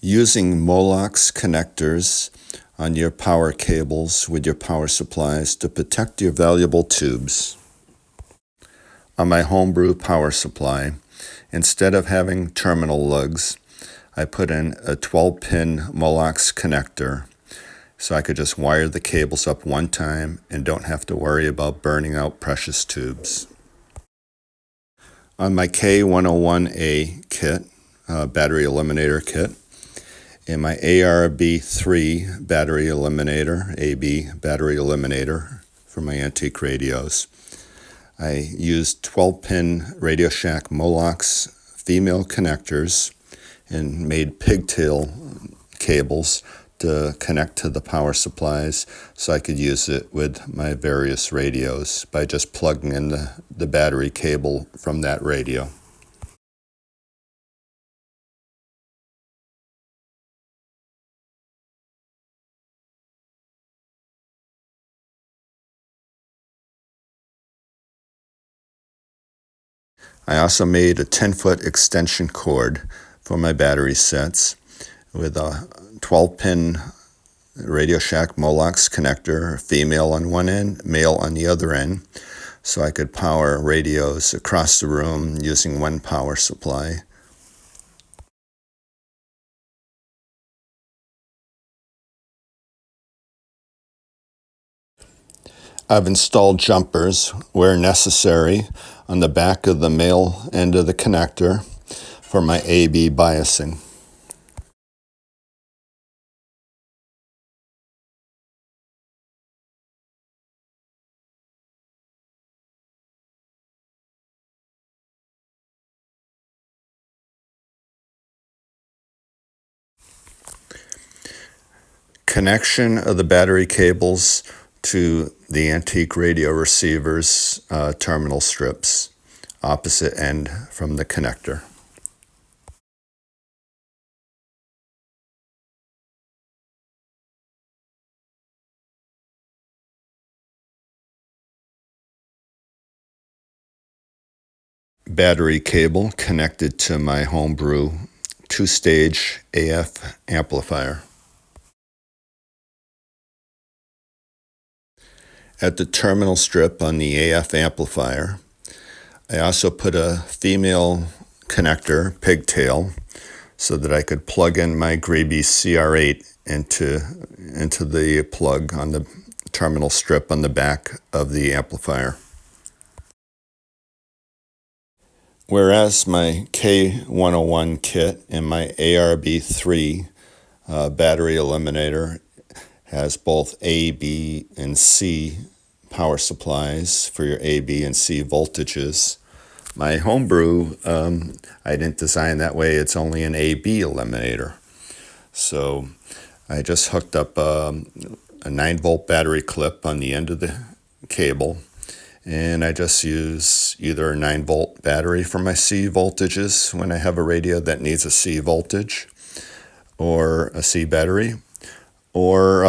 Using Molex connectors on your power cables with your power supplies to protect your valuable tubes. On my homebrew power supply, instead of having terminal lugs, I put in a 12-pin Molex connector so I could just wire the cables up one time and don't have to worry about burning out precious tubes. On my K101A kit, battery eliminator kit, and my ARB3 battery eliminator, AB battery eliminator for my antique radios, I used 12-pin Radio Shack Molex female connectors and made pigtail cables to connect to the power supplies so I could use it with my various radios by just plugging in the battery cable from that radio. I also made a 10-foot extension cord for my battery sets with a 12-pin Radio Shack Molex connector, female on one end, male on the other end, so I could power radios across the room using one power supply. I've installed jumpers where necessary on the back of the male end of the connector for my AB biasing. Connection of the battery cables to the antique radio receiver's terminal strips, opposite end from the connector. Battery cable connected to my homebrew 2-stage AF amplifier. At the terminal strip on the AF amplifier, I also put a female connector, pigtail, so that I could plug in my Grebe CR8 into the plug on the terminal strip on the back of the amplifier. Whereas my K101 kit and my ARB3 battery eliminator has both A, B, and C power supplies for your A, B, and C voltages. My homebrew, I didn't design that way. It's only an AB eliminator. So I just hooked up a 9-volt battery clip on the end of the cable, and I just use either a 9-volt battery for my C voltages when I have a radio that needs a C voltage or a C battery, or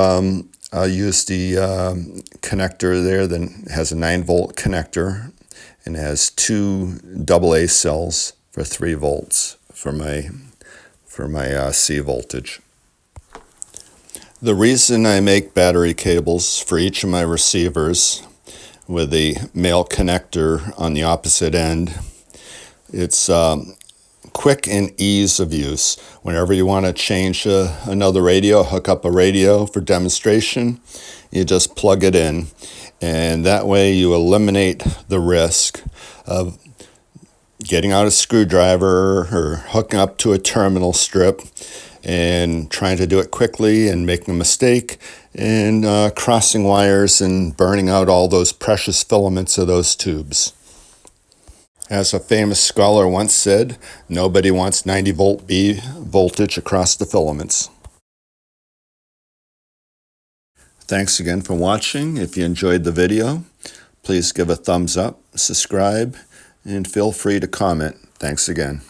I'll use the connector there that has a 9-volt connector and has 2 AA cells for 3 volts for my C voltage. The reason I make battery cables for each of my receivers with a male connector on the opposite end, it's quick and ease of use. Whenever you want to change another radio, hook up a radio for demonstration, you just plug it in, and that way you eliminate the risk of getting out a screwdriver or hooking up to a terminal strip and trying to do it quickly and making a mistake and crossing wires and burning out all those precious filaments of those tubes. As a famous scholar once said, nobody wants 90-volt B voltage across the filaments. Thanks again for watching. If you enjoyed the video, please give a thumbs up, subscribe, and feel free to comment. Thanks again.